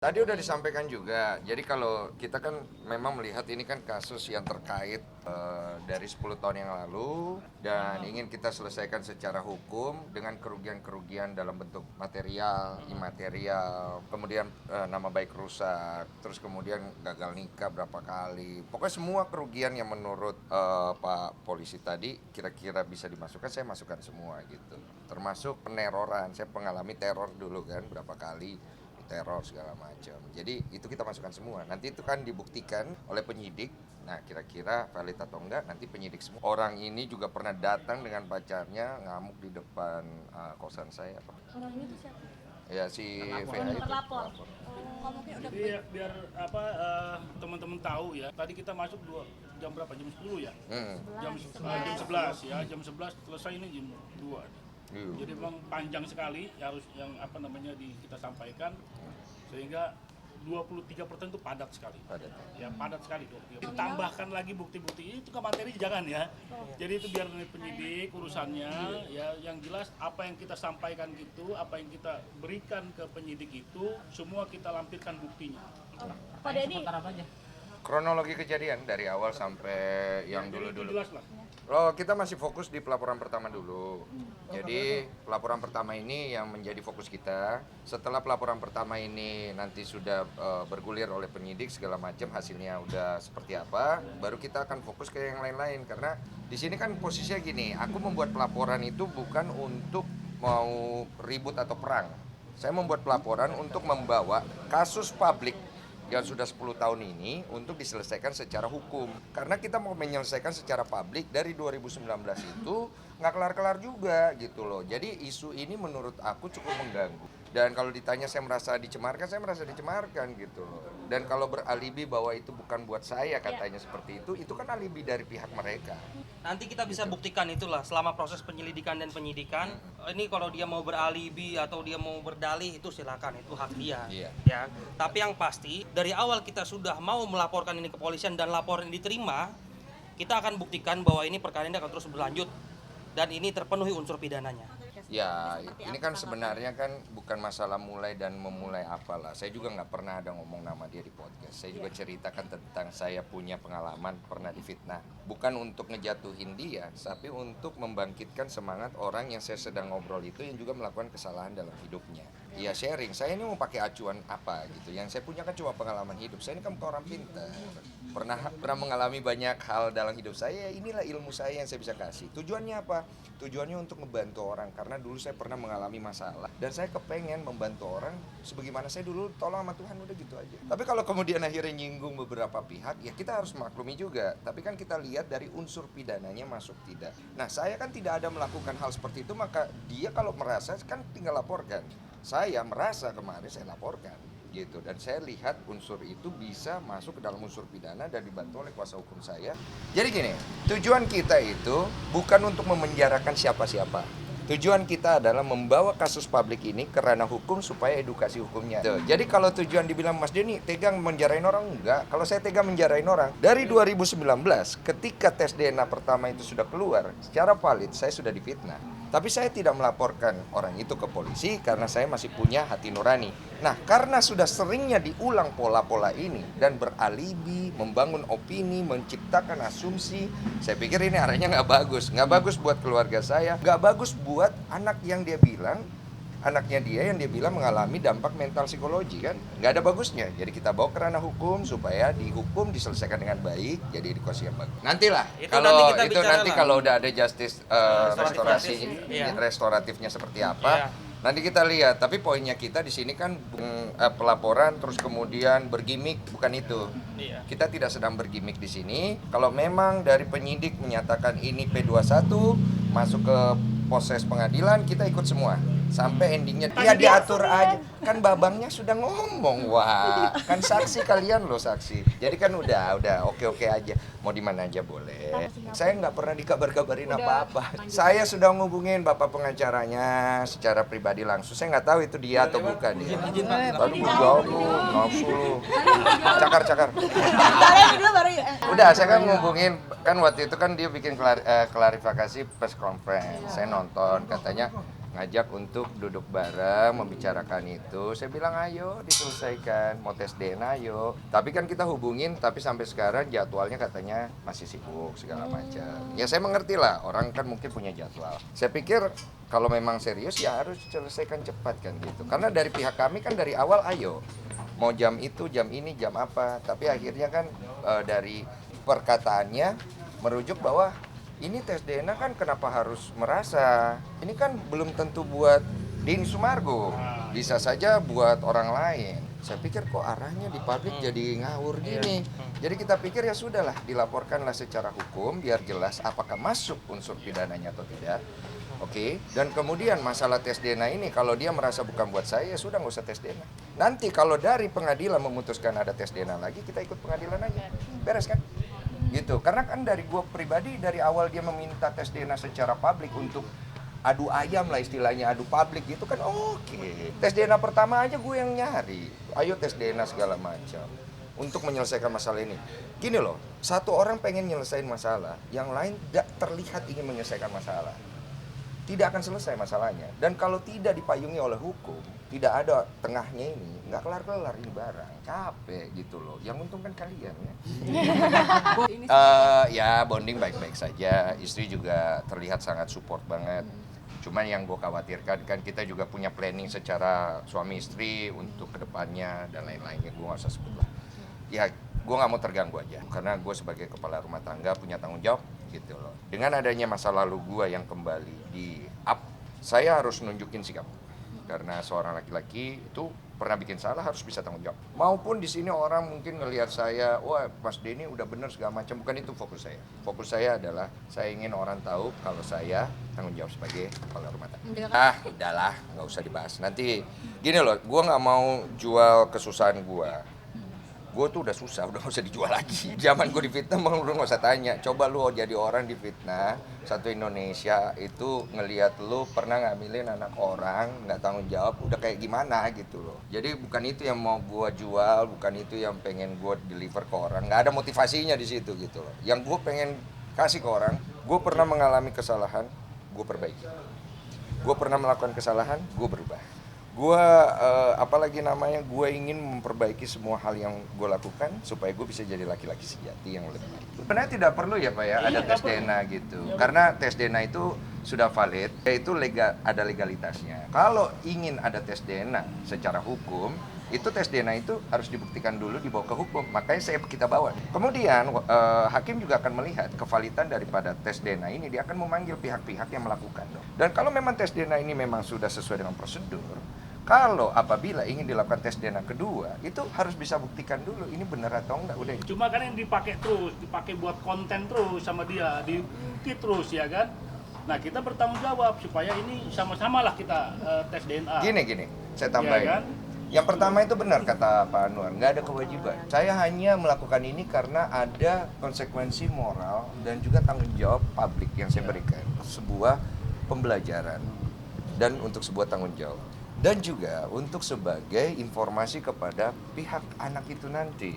Tadi udah disampaikan juga, jadi kalau kita kan memang melihat ini kan kasus yang terkait dari 10 tahun yang lalu dan ingin kita selesaikan secara hukum dengan kerugian-kerugian dalam bentuk material, imaterial, kemudian nama baik rusak, terus kemudian gagal nikah berapa kali. Pokoknya semua kerugian yang menurut Pak Polisi tadi kira-kira bisa dimasukkan, saya masukkan semua gitu. Termasuk peneroran, saya mengalami teror dulu kan berapa kali teror segala macam. Jadi itu kita masukkan semua. Nanti itu kan dibuktikan oleh penyidik. Nah, kira-kira valid atau enggak nanti penyidik semua. Orang ini juga pernah datang dengan pacarnya ngamuk di depan kosan saya. Orang ini tuh siapa? Ya si VA itu. Terlapor. Lapor. Ngomongnya udah Jadi biar teman-teman tahu ya. Tadi kita masuk jam berapa? Jam 10 ya? Jam 11 ya. Jam 11 selesai ini jam 2. Jadi memang panjang sekali harus yang kita sampaikan sehingga 23% itu padat sekali. Ya padat sekali 23%. Tambahkan lagi bukti-bukti itu ke materi jangan ya. Jadi itu biar penyidik urusannya ya, yang jelas apa yang kita sampaikan itu, apa yang kita berikan ke penyidik itu semua kita lampirkan buktinya. Pak Denny, Kronologi kejadian dari awal sampai yang dulu-dulu. Jelas lah. Oh, kita masih fokus di pelaporan pertama dulu. Jadi pelaporan pertama ini yang menjadi fokus kita. Setelah pelaporan pertama ini nanti sudah bergulir oleh penyidik segala macam, hasilnya udah seperti apa, baru kita akan fokus ke yang lain-lain. Karena di sini kan posisinya gini, aku membuat pelaporan itu bukan untuk mau ribut atau perang. Saya membuat pelaporan untuk membawa kasus publik yang sudah 10 tahun ini untuk diselesaikan secara hukum. Karena kita mau menyelesaikan secara publik dari 2019 itu nggak kelar-kelar juga gitu loh. Jadi isu ini menurut aku cukup mengganggu. Dan kalau ditanya saya merasa dicemarkan gitu loh. Dan kalau beralibi bahwa itu bukan buat saya katanya seperti itu kan alibi dari pihak mereka. Nanti kita bisa buktikan itulah selama proses penyelidikan dan penyidikan. Ini kalau dia mau beralibi atau dia mau berdalih itu silakan, itu hak dia. Iya. Ya. Tapi yang pasti dari awal kita sudah mau melaporkan ini ke kepolisian dan laporan ini diterima, kita akan buktikan bahwa ini perkara ini akan terus berlanjut dan ini terpenuhi unsur pidananya. Ya, ini kan sebenarnya kan bukan masalah mulai dan memulai apalah. Saya juga nggak pernah ada ngomong nama dia di podcast. Saya juga ceritakan tentang saya punya pengalaman pernah difitnah. Bukan untuk ngejatuhin dia, tapi untuk membangkitkan semangat orang yang saya sedang ngobrol itu yang juga melakukan kesalahan dalam hidupnya. Ya sharing, saya ini mau pakai acuan apa gitu. Yang saya punya kan cuma pengalaman hidup. Saya ini kan bukan orang pintar. Pernah mengalami banyak hal dalam hidup saya. Inilah ilmu saya yang saya bisa kasih. Tujuannya apa? Tujuannya untuk membantu orang. Karena dulu saya pernah mengalami masalah. Dan saya kepengen membantu orang sebagaimana saya dulu tolong sama Tuhan, udah gitu aja. Tapi kalau kemudian akhirnya nyinggung beberapa pihak, ya kita harus maklumi juga. Tapi kan kita lihat dari unsur pidananya masuk tidak. Nah, saya kan tidak ada melakukan hal seperti itu, maka dia kalau merasa kan tinggal laporkan. Saya merasa kemarin saya laporkan gitu, dan saya lihat unsur itu bisa masuk ke dalam unsur pidana dan dibantu oleh kuasa hukum saya. Jadi gini, tujuan kita itu bukan untuk memenjarakan siapa-siapa. Tujuan kita adalah membawa kasus publik ini ke ranah hukum supaya edukasi hukumnya. Jadi kalau tujuan dibilang Mas Denny tega menjarain orang, enggak. Kalau saya tega menjarain orang, dari 2019 ketika tes DNA pertama itu sudah keluar, secara valid saya sudah difitnah. Tapi saya tidak melaporkan orang itu ke polisi karena saya masih punya hati nurani. Nah, karena sudah seringnya diulang pola-pola ini dan beralibi, membangun opini, menciptakan asumsi, saya pikir ini arahnya nggak bagus. Nggak bagus buat keluarga saya, nggak bagus buat anak yang dia bilang, anaknya dia yang dia bilang mengalami dampak mental psikologi kan. Nggak ada bagusnya. Jadi kita bawa ke ranah hukum supaya dihukum, diselesaikan dengan baik, jadi edukasi yang bagus. Nantilah, kalau udah ada justice restoratifnya seperti apa, nanti kita lihat. Tapi poinnya kita di sini kan pelaporan terus kemudian bergimik, bukan itu. Kita tidak sedang bergimik di sini. Kalau memang dari penyidik menyatakan ini P21 masuk ke proses pengadilan, kita ikut semua sampai endingnya ya diatur aja. Kan babangnya sudah ngomong, wah kan saksi kalian loh saksi. Jadi kan udah oke aja, mau di mana aja boleh. Saya nggak pernah dikabar-kabarin apa-apa. Saya sudah ngubungin bapak pengacaranya secara pribadi langsung. Saya nggak tahu itu dia atau bukan ya. Baru jauh lu, nafsu lu, cakar. Udah, saya kan ngubungin, kan waktu itu kan dia bikin klarifikasi press conference. Saya nonton, katanya ngajak untuk duduk bareng, membicarakan itu. Saya bilang ayo diselesaikan, mau tes DNA ayo. Tapi kan kita hubungin, tapi sampai sekarang jadwalnya katanya masih sibuk segala macam. Ya saya mengerti lah, orang kan mungkin punya jadwal. Saya pikir kalau memang serius ya harus selesaikan cepat kan gitu. Karena dari pihak kami kan dari awal ayo, mau jam itu, jam ini, jam apa. Tapi akhirnya kan dari perkataannya merujuk bahwa ini tes DNA kan kenapa harus merasa? Ini kan belum tentu buat Denny Sumargo, bisa saja buat orang lain. Saya pikir kok arahnya di publik jadi ngawur gini. Jadi kita pikir ya sudahlah, dilaporkanlah secara hukum biar jelas apakah masuk unsur pidananya atau tidak. Oke, dan kemudian masalah tes DNA ini kalau dia merasa bukan buat saya, ya sudah nggak usah tes DNA. Nanti kalau dari pengadilan memutuskan ada tes DNA lagi, kita ikut pengadilan aja. Beres kan? Gitu, karena kan dari gue pribadi dari awal dia meminta tes DNA secara publik untuk adu ayam lah istilahnya, adu publik gitu kan oke. Tes DNA pertama aja gue yang nyari, ayo tes DNA segala macam untuk menyelesaikan masalah ini. Gini loh, satu orang pengen nyelesain masalah, yang lain tidak terlihat ingin menyelesaikan masalah, tidak akan selesai masalahnya. Dan kalau tidak dipayungi oleh hukum, tidak ada tengahnya ini, nggak kelar-kelar ini barang, capek gitu loh. Yang untung kan kalian ya. Ya bonding baik-baik saja, istri juga terlihat sangat support banget. Cuman yang gue khawatirkan kan kita juga punya planning secara suami istri untuk kedepannya dan lain-lainnya, gue nggak usah sebut lah. Ya gue nggak mau terganggu aja, karena gue sebagai kepala rumah tangga punya tanggung jawab gitu loh. Dengan adanya masa lalu gue yang kembali di up, saya harus nunjukin sikap. Karena seorang laki-laki itu pernah bikin salah harus bisa tanggung jawab. Maupun di sini orang mungkin ngelihat saya, wah Mas Denny udah bener segala macam. Bukan itu fokus saya. Fokus saya adalah saya ingin orang tahu kalau saya tanggung jawab sebagai kepala rumah tangga. Udahlah, nggak usah dibahas. Nanti gini loh, gue nggak mau jual kesusahan gue. Gue tuh udah susah, udah gak usah dijual lagi. Zaman gue difitnah, lu gak usah tanya. Coba lu jadi orang difitnah, satu Indonesia itu ngelihat lu pernah ngambilin anak orang, gak tanggung jawab, udah kayak gimana gitu loh. Jadi bukan itu yang mau gue jual, bukan itu yang pengen gue deliver ke orang. Gak ada motivasinya di situ gitu loh. Yang gue pengen kasih ke orang, gue pernah mengalami kesalahan, gue perbaiki. Gue pernah melakukan kesalahan, gue berubah. Gue gue ingin memperbaiki semua hal yang gue lakukan supaya gue bisa jadi laki-laki sejati yang lebih baik. Sebenarnya tidak perlu ya Pak ya ada tes DNA gitu, karena tes DNA itu sudah valid, yaitu ada legalitasnya. Kalau ingin ada tes DNA secara hukum, itu tes DNA itu harus dibuktikan dulu dibawa ke hukum, makanya kita bawa. Kemudian hakim juga akan melihat kevalidan daripada tes DNA ini, dia akan memanggil pihak-pihak yang melakukan. Dan kalau memang tes DNA ini memang sudah sesuai dengan prosedur, kalau apabila ingin dilakukan tes DNA kedua, itu harus bisa buktikan dulu ini benar atau enggak. Udah. Cuma kan yang dipakai terus, dipakai buat konten terus sama dia, diukir terus ya kan. Nah kita bertanggung jawab supaya ini sama-sama lah kita tes DNA. Gini, saya tambahin. Ya kan? Yang pertama itu benar kata Pak Anwar, nggak ada kewajiban. Saya hanya melakukan ini karena ada konsekuensi moral dan juga tanggung jawab publik yang saya berikan. Sebuah pembelajaran dan untuk sebuah tanggung jawab. Dan juga untuk sebagai informasi kepada pihak anak itu nanti.